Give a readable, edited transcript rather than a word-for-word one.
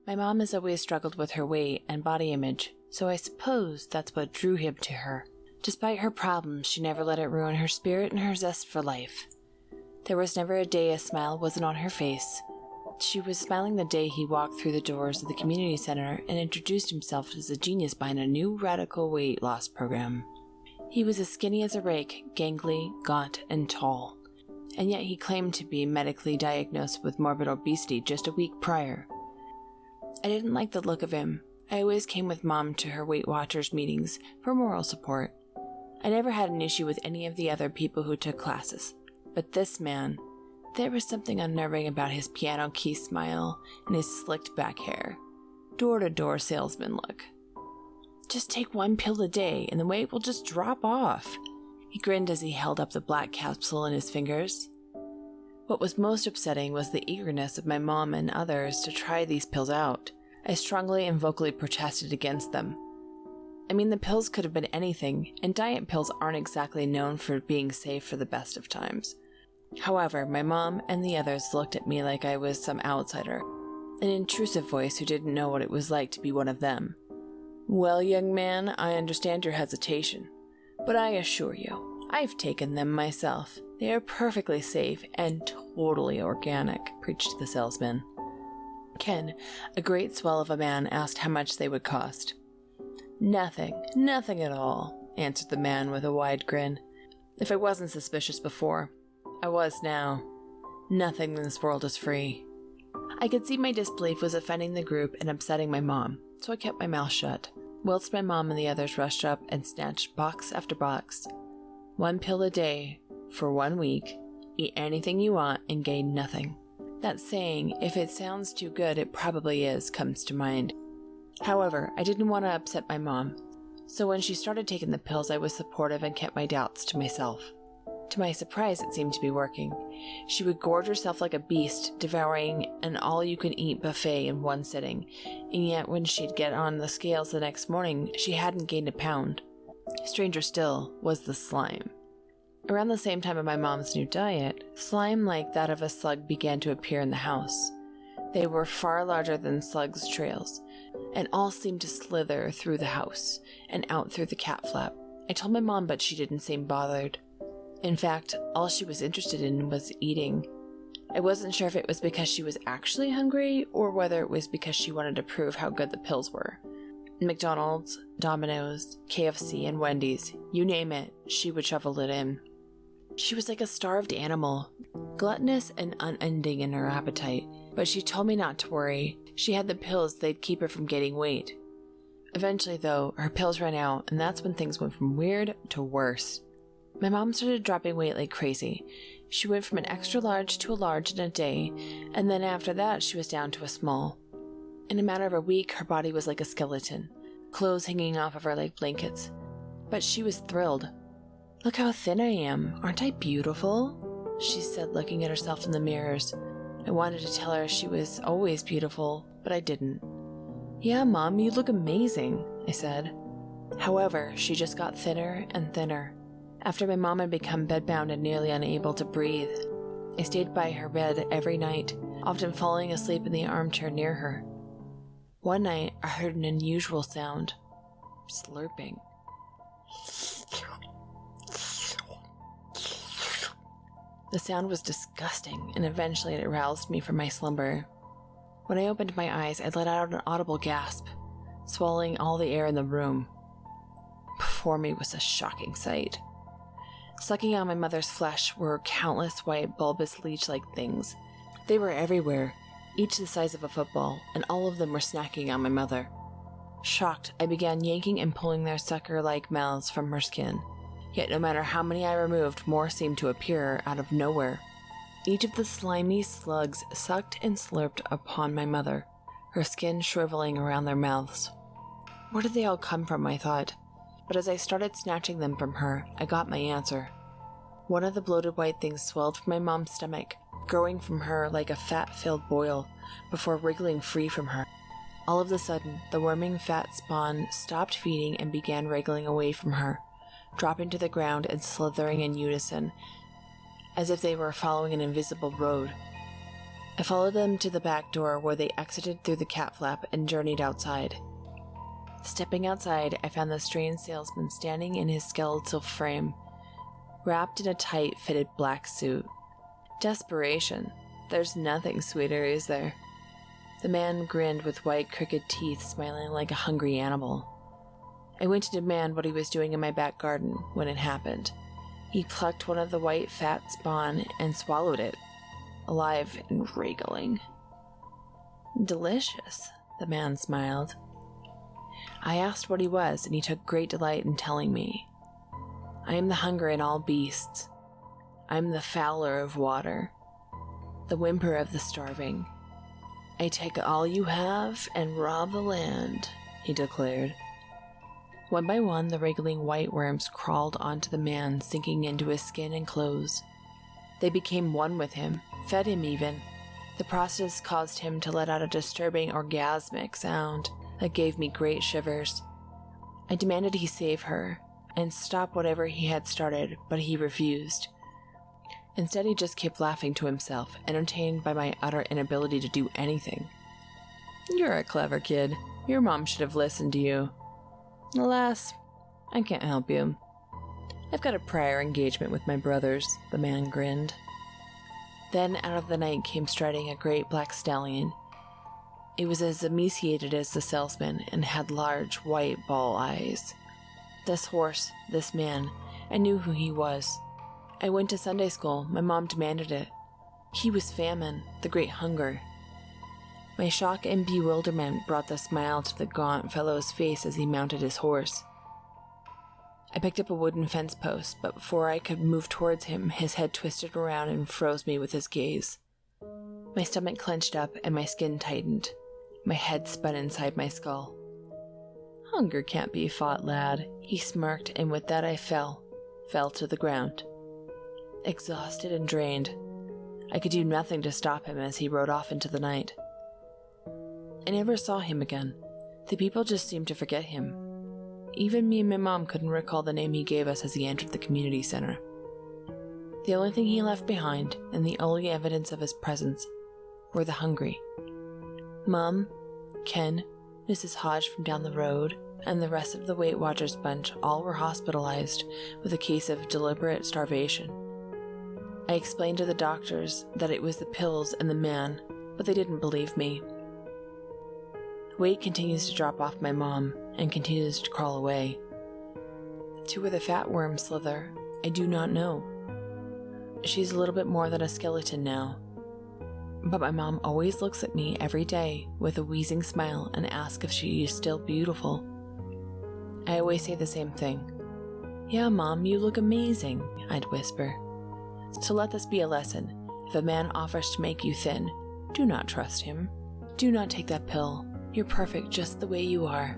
My mom has always struggled with her weight and body image, so I suppose that's what drew him to her. Despite her problems, she never let it ruin her spirit and her zest for life. There was never a day a smile wasn't on her face. She was smiling the day he walked through the doors of the community center and introduced himself as a genius behind a new radical weight loss program. He was as skinny as a rake, gangly, gaunt, and tall, and yet he claimed to be medically diagnosed with morbid obesity just a week prior. I didn't like the look of him. I always came with Mom to her Weight Watchers meetings for moral support. I never had an issue with any of the other people who took classes, but this man, there was something unnerving about his piano key smile and his slicked back hair. Door-to-door salesman look. Just take one pill a day and the weight will just drop off. He grinned as he held up the black capsule in his fingers. What was most upsetting was the eagerness of my mom and others to try these pills out. I strongly and vocally protested against them. I mean, the pills could have been anything, and diet pills aren't exactly known for being safe for the best of times. However, my mom and the others looked at me like I was some outsider, an intrusive voice who didn't know what it was like to be one of them. Well, young man, I understand your hesitation, but I assure you, I've taken them myself. They are perfectly safe and totally organic, preached the salesman. Ken, a great swell of a man, asked how much they would cost. Nothing at all, answered the man with a wide grin. If I wasn't suspicious before, I was now. Nothing in this world is free. I could see my disbelief was offending the group and upsetting my mom, so I kept my mouth shut, whilst my mom and the others rushed up and snatched box after box. 1 pill a day, for 1 week, eat anything you want and gain nothing. That saying, if it sounds too good, it probably is, comes to mind. However, I didn't want to upset my mom, so when she started taking the pills, I was supportive and kept my doubts to myself. To my surprise, it seemed to be working. She would gorge herself like a beast, devouring an all-you-can-eat buffet in one sitting, and yet when she'd get on the scales the next morning, she hadn't gained a pound. Stranger still was the slime. Around the same time of my mom's new diet, slime like that of a slug began to appear in the house. They were far larger than slugs' trails, and all seemed to slither through the house and out through the cat flap. I told my mom, but she didn't seem bothered. In fact, all she was interested in was eating. I wasn't sure if it was because she was actually hungry or whether it was because she wanted to prove how good the pills were. McDonald's, Domino's, KFC, and Wendy's, you name it, she would shovel it in. She was like a starved animal, gluttonous and unending in her appetite, but she told me not to worry. She had the pills, they'd keep her from gaining weight. Eventually, though, her pills ran out, and that's when things went from weird to worse. My mom started dropping weight like crazy. She went from an extra large to a large in a day, and then after that she was down to a small. In a matter of a week, her body was like a skeleton, clothes hanging off of her like blankets. But she was thrilled. "Look how thin I am. Aren't I beautiful?" she said, looking at herself in the mirrors. I wanted to tell her she was always beautiful, but I didn't. "Yeah, Mom, you look amazing," I said. However, she just got thinner and thinner. After my mom had become bedbound and nearly unable to breathe, I stayed by her bed every night, often falling asleep in the armchair near her. One night, I heard an unusual sound. Slurping. The sound was disgusting, and eventually it aroused me from my slumber. When I opened my eyes, I let out an audible gasp, swallowing all the air in the room. Before me was a shocking sight. Sucking on my mother's flesh were countless white, bulbous leech-like things. They were everywhere, each the size of a football, and all of them were snacking on my mother. Shocked, I began yanking and pulling their sucker-like mouths from her skin. Yet no matter how many I removed, more seemed to appear out of nowhere. Each of the slimy slugs sucked and slurped upon my mother, her skin shriveling around their mouths. Where did they all come from, I thought? But as I started snatching them from her, I got my answer. One of the bloated white things swelled from my mom's stomach, growing from her like a fat-filled boil, before wriggling free from her. All of a sudden, the worming fat spawn stopped feeding and began wriggling away from her, dropping to the ground and slithering in unison, as if they were following an invisible road. I followed them to the back door where they exited through the cat flap and journeyed outside. Stepping outside, I found the strange salesman standing in his skeletal frame, wrapped in a tight-fitted black suit. Desperation. There's nothing sweeter, is there? The man grinned with white, crooked teeth, smiling like a hungry animal. I went to demand what he was doing in my back garden when it happened. He plucked one of the white, fat spawn and swallowed it, alive and wriggling. Delicious, the man smiled. I asked what he was, and he took great delight in telling me. I am the hunger in all beasts. I am the fowler of water, the whimper of the starving. I take all you have and rob the land, he declared. One by one, the wriggling white worms crawled onto the man, sinking into his skin and clothes. They became one with him, fed him even. The process caused him to let out a disturbing orgasmic sound that gave me great shivers. I demanded he save her and stop whatever he had started, but he refused. Instead, he just kept laughing to himself, entertained by my utter inability to do anything. You're a clever kid. Your mom should have listened to you. Alas, I can't help you. I've got a prior engagement with my brothers, the man grinned. Then out of the night came striding a great black stallion. It was as emaciated as the salesman and had large white ball eyes. This horse, this man, I knew who he was. I went to Sunday school. My mom demanded it. He was famine, the great hunger. My shock and bewilderment brought the smile to the gaunt fellow's face as he mounted his horse. I picked up a wooden fence post, but before I could move towards him, his head twisted around and froze me with his gaze. My stomach clenched up and my skin tightened. My head spun inside my skull. Hunger can't be fought, lad, he smirked, and with that I fell to the ground. Exhausted and drained, I could do nothing to stop him as he rode off into the night. I never saw him again. The people just seemed to forget him. Even me and my mom couldn't recall the name he gave us as he entered the community center. The only thing he left behind, and the only evidence of his presence, were the hungry. Mom, Ken, Mrs. Hodge from down the road, and the rest of the Weight Watchers bunch all were hospitalized with a case of deliberate starvation. I explained to the doctors that it was the pills and the man, but they didn't believe me. Weight continues to drop off my mom and continues to crawl away. To where the fat worms slither, I do not know. She's a little bit more than a skeleton now. But my mom always looks at me every day with a wheezing smile and asks if she is still beautiful. I always say the same thing. Yeah, Mom, you look amazing, I'd whisper. So let this be a lesson. If a man offers to make you thin, do not trust him. Do not take that pill. You're perfect just the way you are.